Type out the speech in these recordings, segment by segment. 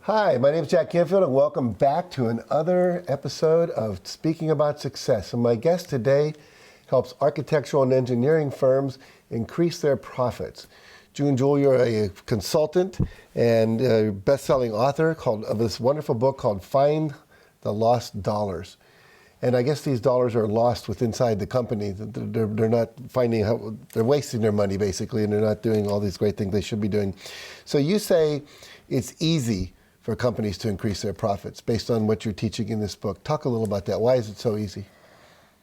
Hi, my name is Jack Canfield, and welcome back to another episode of Speaking About Success. And my guest today helps architectural and engineering firms increase their profits. June Jewell, you're a consultant and a best-selling author of this wonderful book called Find the Lost Dollars. And I guess these dollars are lost inside the company. They're not finding how, they're wasting their money basically, and they're not doing all these great things they should be doing. So you say it's easy for companies to increase their profits based on what you're teaching in this book. Talk a little about that. Why is it so easy?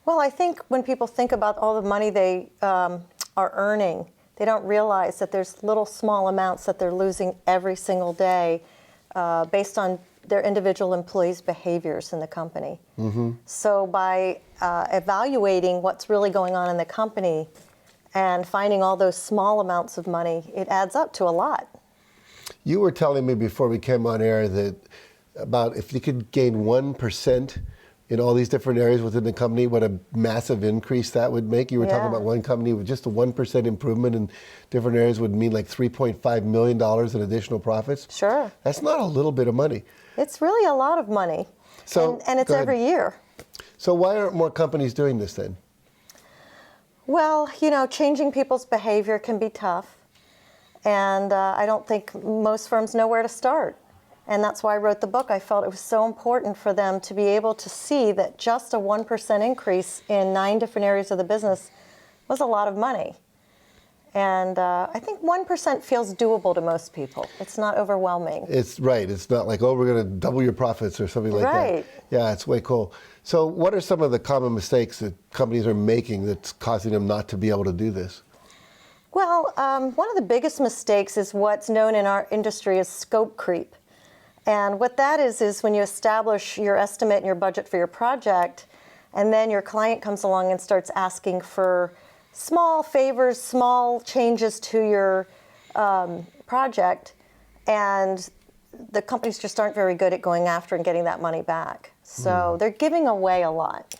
Well, I think when people think about all the money they are earning, they don't realize that there's little small amounts that they're losing every single day based on their individual employees' behaviors in the company. Mm-hmm. So by evaluating what's really going on in the company and finding all those small amounts of money, it adds up to a lot. You were telling me before we came on air that about if you could gain 1% in all these different areas within the company, what a massive increase that would make. You were talking about one company with just a 1% improvement in different areas would mean like $3.5 million in additional profits. Sure. That's not a little bit of money. It's really a lot of money. So, and it's every year. So why aren't more companies doing this then? Well, you know, changing people's behavior can be tough. And I don't think most firms know where to start. And that's why I wrote the book. I felt it was so important for them to be able to see that just a 1% increase in 9 different areas of the business was a lot of money. And I think 1% feels doable to most people. It's not overwhelming. It's right. It's not like, oh, we're going to double your profits or something like that. Right. Yeah, it's way cool. So what are some of the common mistakes that companies are making that's causing them not to be able to do this? Well, one of the biggest mistakes is what's known in our industry as scope creep. And what that is when you establish your estimate and your budget for your project, and then your client comes along and starts asking for small favors, small changes to your project, and the companies just aren't very good at going after and getting that money back. So they're giving away a lot.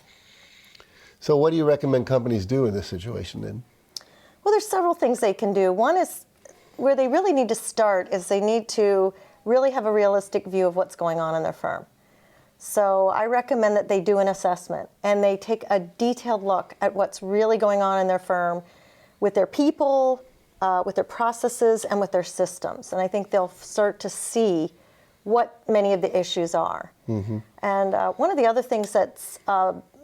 So what do you recommend companies do in this situation then? Well, there's several things they can do. One is where they really need to start is they need to really have a realistic view of what's going on in their firm. So I recommend that they do an assessment and they take a detailed look at what's really going on in their firm with their people, with their processes, and with their systems. And I think they'll start to see what many of the issues are. Mm-hmm. And one of the other things that's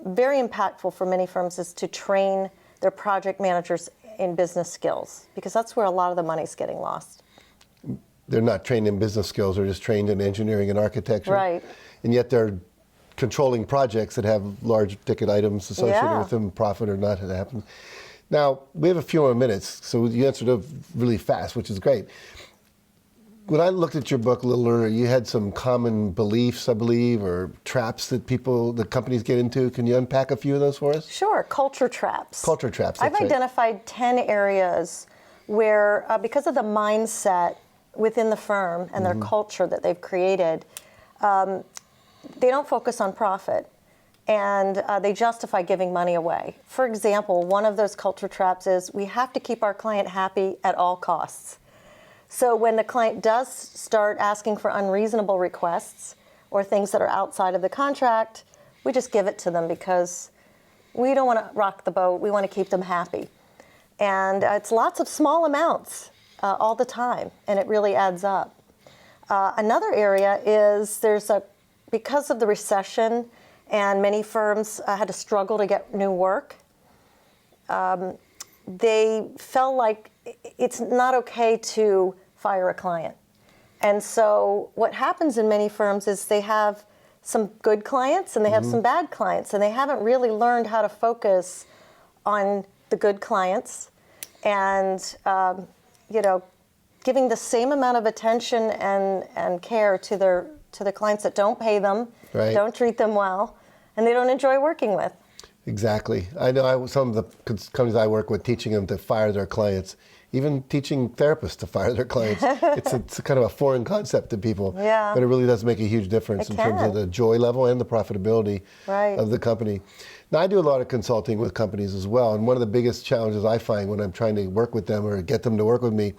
very impactful for many firms is to train their project managers in business skills, because that's where a lot of the money's getting lost. They're not trained in business skills, they're just trained in engineering and architecture. Right. And yet they're controlling projects that have large ticket items associated with them, profit or not, it happens. Now, we have a few more minutes, so you answered it really fast, which is great. When I looked at your book a little earlier, you had some common beliefs, I believe, or traps that companies get into. Can you unpack a few of those for us? Sure, culture traps. Culture traps, I've identified 10 areas where, because of the mindset within the firm and their culture that they've created, they don't focus on profit, and they justify giving money away. For example, one of those culture traps is we have to keep our client happy at all costs. So when the client does start asking for unreasonable requests or things that are outside of the contract, we just give it to them because we don't want to rock the boat. We want to keep them happy. And it's lots of small amounts all the time, and it really adds up. Another area is because of the recession and many firms had to struggle to get new work, they felt like it's not okay to fire a client. And so what happens in many firms is they have some good clients and they have some bad clients, and they haven't really learned how to focus on the good clients and giving the same amount of attention and care to the clients that don't pay them, don't treat them well, and they don't enjoy working with. Exactly. I know some of the companies I work with, teaching them to fire their clients, even teaching therapists to fire their clients. It's kind of a foreign concept to people, but it really does make a huge difference in terms of the joy level and the profitability of the company. Now, I do a lot of consulting with companies as well, and one of the biggest challenges I find when I'm trying to work with them or get them to work with me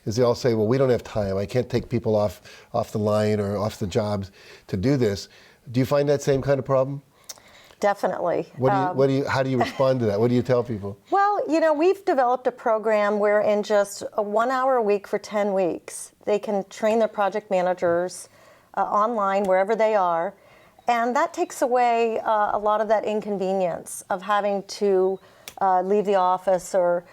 is they all say, well, we don't have time. I can't take people off the line or off the jobs to do this. Do you find that same kind of problem? Definitely. How do you respond to that? What do you tell people? Well, we've developed a program where in just 1 hour a week for 10 weeks, they can train their project managers online wherever they are. And that takes away a lot of that inconvenience of having to leave the office or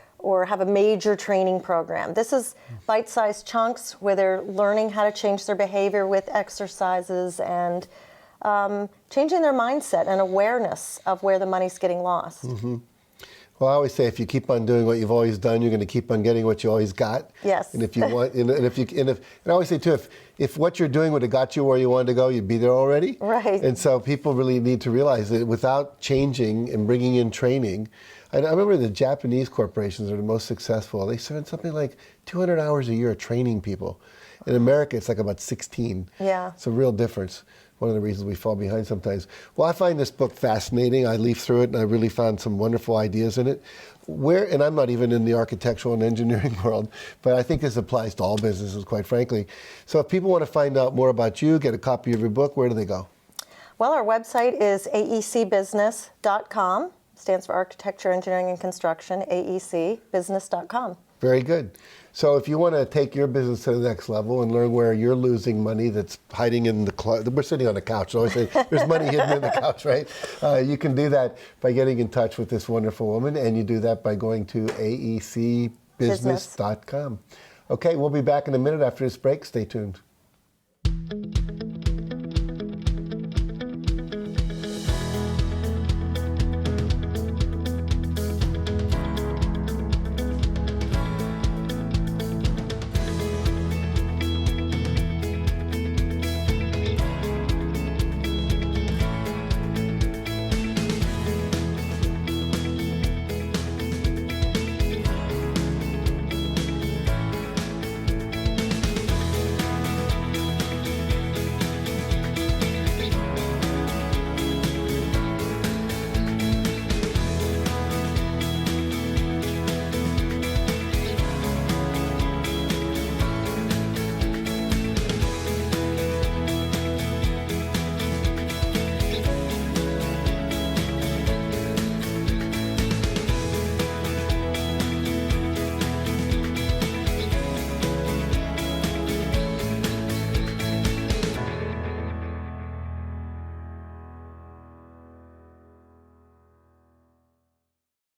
have a major training program. This is bite-sized chunks where they're learning how to change their behavior with exercises and changing their mindset and awareness of where the money's getting lost. Mm-hmm. Well, I always say if you keep on doing what you've always done, you're going to keep on getting what you always got. Yes. And if you want, and I always say too, if what you're doing would have got you where you wanted to go, you'd be there already. Right. And so people really need to realize that without changing and bringing in training, I remember the Japanese corporations that are the most successful. They spend something like 200 hours a year training people. In America, it's like about 16. Yeah. It's a real difference. One of the reasons we fall behind sometimes. Well, I find this book fascinating. I leafed through it and I really found some wonderful ideas in it. And I'm not even in the architectural and engineering world, but I think this applies to all businesses, quite frankly. So if people want to find out more about you, get a copy of your book, where do they go? Well, our website is aecbusiness.com. Stands for Architecture, Engineering, and Construction, aecbusiness.com. Very good. So if you want to take your business to the next level and learn where you're losing money that's hiding in the closet, we're sitting on the couch, so I say there's money hidden in the couch, right? You can do that by getting in touch with this wonderful woman, and you do that by going to aecbusiness.com. Okay, we'll be back in a minute after this break. Stay tuned.